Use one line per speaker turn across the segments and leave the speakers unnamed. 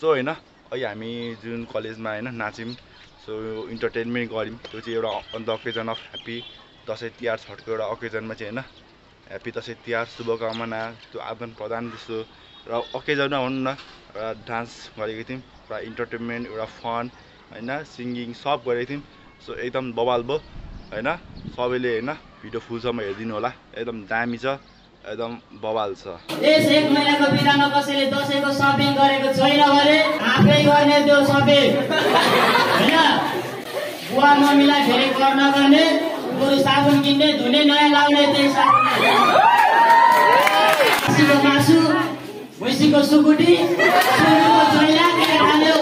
So हैन अहिले हामी जुन कलेजमा हैन नाच्यौं सो इन्टरटेनमेन्ट गर्यौं त्यो चाहिँ एउटा on the occasion of happy Dashain Tihar छठको एउटा अकेजनमा चाहिँ हैन ह्याप्पी दसैँ तिहार शुभकामना त्यो आदान प्रदान जस्तो र अकेजनमा भनौँ न एउटा डान्स गरेको थियौँ एउटा इन्टरटेनमेन्ट एउटा फन हैन सिङ्गिङ सब गरेको थियौँ सो एकदम बवाल भयो हैन सबैले हैन भिडियो फुलसम्म हेरिदिनु होला एकदम दामी छ एकदम बवाल छ
यस एक महिनाको बिदामा कसैले दसैँको सपिङ गरेको छैन भने आफै गर्ने त्यो सपिङ हैन बुवा मम्मीलाई फेरि कर नगर्ने बरु साबुन किन्ने धुने नयाँ लाउने त्यही साबुन खसीको मासु भैँसीको सुकुटी सुँगुरको चैला के खाल्यो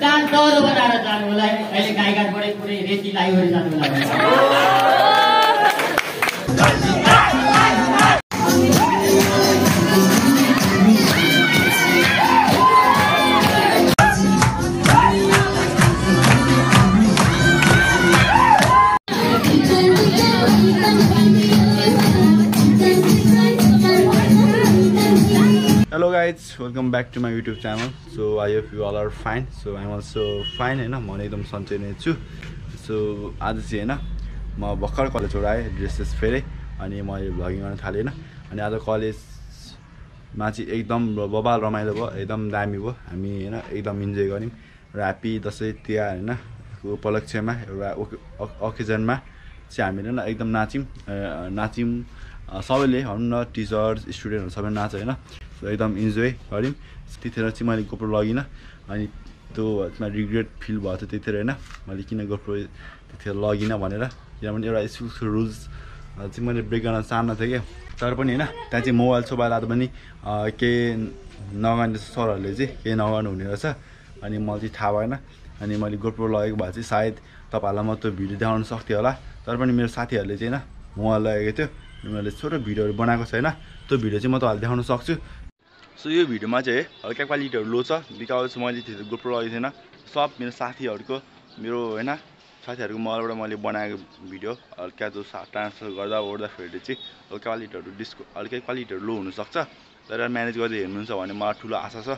दाँत दौरो बनाएर जानु होला अहिले गाईघाटबाटै पुरै रेती लाइवरी जानु होला
Hello guys, welcome back to my YouTube channel. So I hope you all are fine. So I'm also fine हैन म एकदम सन्चै नै छु. So आज चाहिँ हैन म भर्खर कलेजबाट आए ड्रेसेस फेरे अनि मैले भ्लगिङ गर्न थाले हैन अनि आज कलेजमा चाहिँ एकदम बबाल रमाइलो भयो एकदम दामी भयो हामी हैन एकदम इन्जोय गर्यौं र ह्यापी दसैँ तिहार हैन को उपलक्ष्यमा एउटा ओकेजनमा चाहिँ हामीले हैन एकदम नाच्यौं सबैले भनौँ न टिचर्स स्टुडेन्टहरु सबै नाच्यो हैन एकदम इन्जोय गर्यौं त्यतिखेर चाहिँ मैले गोप्रो लगिनँ अनि त्यो रिग्रेट फिल भयो थियो त्यतिखेर हैन मैले किन गोप्रो त्यतिखेर लगिनँ भनेर किनभने एउटा स्कुलको रुल्स चाहिँ मैले ब्रेक गर्न चाहन्न थिएँ क्या तर पनि हैन त्यहाँ चाहिँ मोबाइल सोबाइल आएर पनि के नगर्ने सरहरूले चाहिँ केही नगर्नु हुने रहेछ अनि मलाई चाहिँ थाहा भएन अनि मैले गोप्रो लगेको भए चाहिँ सायद तपाईहरुलाई म त्यो भिडियो देखाउन सक्थेँ होला तर पनि मेरो साथीहरूले चाहिँ हैन मोबाइल लगेको थियो मैले छोटो भिडियोहरु बनाएको छैन त्यो भिडियो चाहिँ म तपाईहरुलाई देखाउन सक्छु सो यो भिडियोमा चाहिँ हल्का क्वालिटीहरु लो छ बिकज मैले त्यो गोप्रो लगेको थिएन सब मेरो साथीहरुको मेरो हैन साथीहरुको मोबाइलबाट मैले बनाएको भिडियो हल्का जो ट्रान्सफर गर्दा ओर्दाखेरि चाहिँ हल्का क्वालिटीहरु लो हुन सक्छ तर म्यानेज गर्दै हेर्नुहुन्छ भने मलाई ठुलो आशा छ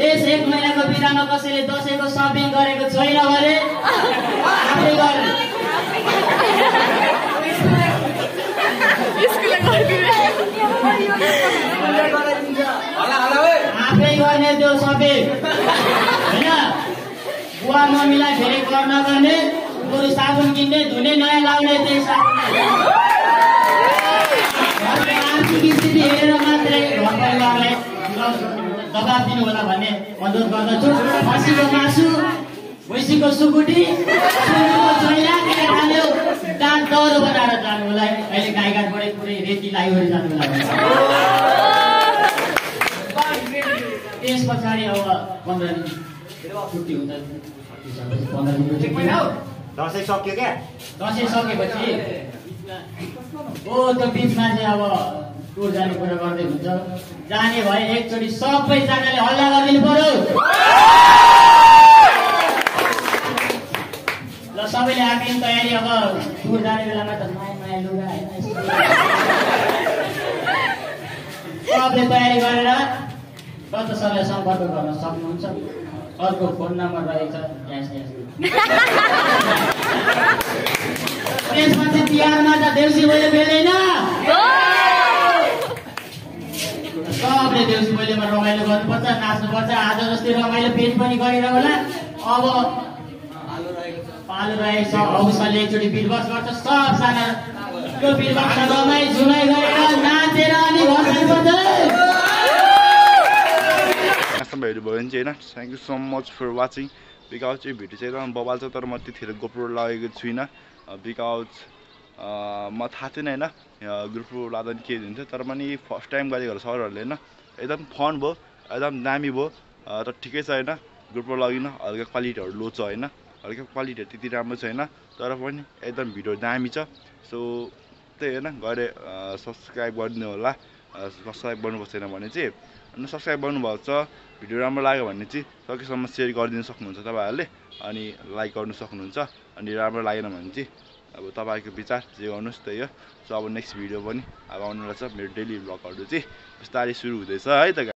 यस एक महिनाको बिदामा कसैले दसैँको सपिङ गरेको छैन भने आफै गर्ने। आफै गर्ने त्यो सपिङ होइन। बुवा मम्मीलाई फेरि कर नगर्ने, बरु साबुन किन्ने, धुने, नयाँ लाउने त्यही साबुन। आर्थिक स्थिति हेरेर मात्रै घर परिवारलाई दबाब दिनु होला भन्ने अनुरोध गर्दछु। खसीको मासु, भैँसीको सुकुटी, सुँगुरको चैला खाल्यो, दाँत दौरो बनाएर जानु होला। अहिले गाईघाटबाटै पुरै रेती लाइवरी जानु होला। त्यस पछाडि अब 15 दिन छुट्टी हुन्छ। 15 दिन
दसैँ सक्यो क्या
दसैँ सकेपछि ओ त्यो बिचमा चाहिँ अब टुर जाने कुरा गर्दै हुन्छ जाने भए एकचोटि सबैजनाले हल्ला गरिदिनु पर्यो ल सबैले आफ्नो तयारी अब टुर जाने बेलामा त नयाँ नयाँ लुगा होइन सबले तयारी गरेर गत सरलाई सम्पर्क गर्न सक्नुहुन्छ अर्को फोन नम्बर रहेछ त्यसमा चाहिँ तिहारमा त देउसी भैलो भेट्दैन सबले देउसी भैलोमा रमाइलो गर्नुपर्छ नाच्नुपर्छ आज जस्तै रमाइलो फेरि पनि गरेर होला अब पालो रहेको छ औषधले एकचोटि बिरबस गर्छ सबजना त्यो बिरबसमा रमाइ झुमाइ गरेर नाचेर अनि घर जानुपर्छ
भयो भने चाहिँ होइन thank you so much for watching because यो भिडियो चाहिँ एकदम बबाल छ तर म त्यतिखेर गोप्रो लगाएको छुइनँ बिकज म थाहा थिएन होइन गोप्रो लाँदा नि के दिन्छ तर पनि फर्स्ट टाइम गरेको सरहरूले होइन एकदम फन भयो एकदम दामी भयो तर ठिकै छ होइन गोप्रो लगिन हल्का क्वालिटीहरू लो छ होइन हल्का क्वालिटीहरू त्यति राम्रो छैन तर पनि एकदम भिडियो दामी छ सो त्यही होइन गएर सब्सक्राइब गरिदिनु होला सब्सक्राइब गर्नुभएको छैन भने चाहिँ अनि सब्सक्राइब गर्नुभएको छ भिडियो राम्रो लाग्यो भने चाहिँ सकेसम्म सेयर गरिदिनु सक्नुहुन्छ तपाईँहरूले अनि लाइक गर्नु सक्नुहुन्छ अनि राम्रो लागेन भने चाहिँ अब तपाईँको विचार जे गर्नुहोस् त्यही हो सो अब नेक्स्ट भिडियो पनि अब आउनु रहेछ मेरो डेली भ्लगहरू चाहिँ बिस्तारै सुरु हुँदैछ है त।